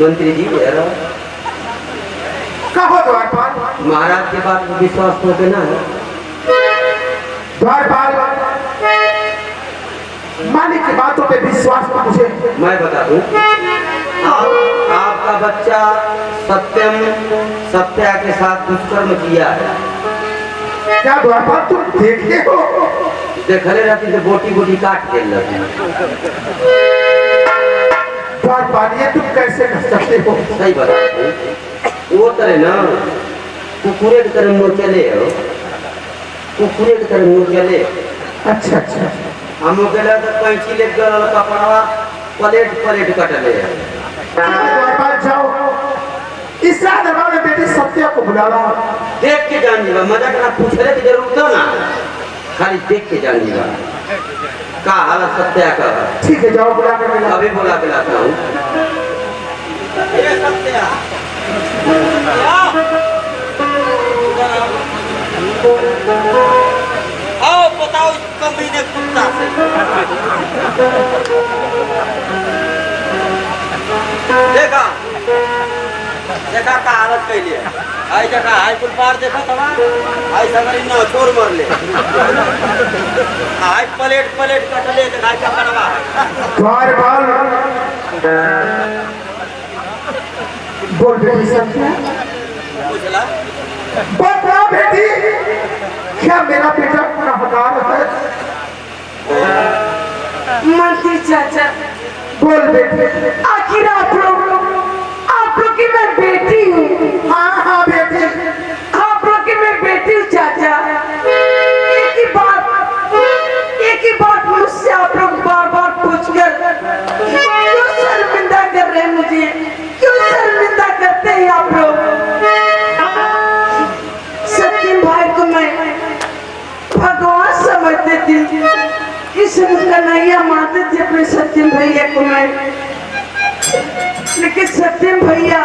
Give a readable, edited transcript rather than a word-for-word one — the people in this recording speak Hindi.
मंत्री जी यार, कहो द्वारपाल। महाराज के बात में विश्वास तो देना है। द्वारपाल, मालिक की बातों पे विश्वास को मुझे मैं बता दूं, आपका बच्चा सत्यम सत्या के साथ दुष्कर्म किया है। क्या द्वारपाल तुम देखते हो? देखले रहती तो बोटी बोटी काट के लगी। द्वारपाल ये तुम कैसे कर सकते हो? सही बता दूं, वो तरह ना कुकुरे की तरह मुँह चले हो, कुकुरे की तरह मुँह चले। अच्छा अच्छा, हम गेला तो कैंची ले गल कपड़वा प्लेट प्लेट कटले। द्वारपाल जाओ, इस रात हमारे बेटी सत्या को बुलावा। देख के जान जीवा, मजाक ना पूछले की जरूरत हो ना, खाली देख के जान जीवा का हाल सत्या का। ठीक है जाओ, बुला कर मिला। अभी बुला के लाता हूँ। सत्या आओ बताओ इस कमीने कुत्ता से। देखा देखा का हालत कैली है। आई देखा हाई पुल पार देखा तबा आई सगरी न छोड़ मर ले। हाई प्लेट प्लेट कटले देखा क्या करवा। द्वारपाल बोल बेटी सत्या, पूछला बता बेटी, क्या मेरा बेटा गुनहगार है? मंत्री चाचा, बोल बेटी। आखिर आप लोग की मैं बेटी हूँ। हाँ हाँ बेटी, आप लोग की मैं बेटी हूँ चाचा। एक ही बात मुझसे आप लोग बार बार पूछकर क्यों शर्मिंदा कर रहे हैं मुझे? क्यों शर्मिंदा करते हैं आप लोग? सत्यम भाई को मैं भगवान समझते थे, कृष्ण कन्हैया मानते थे अपने सत्यम भैया को मैं। लेकिन सत्यम भैया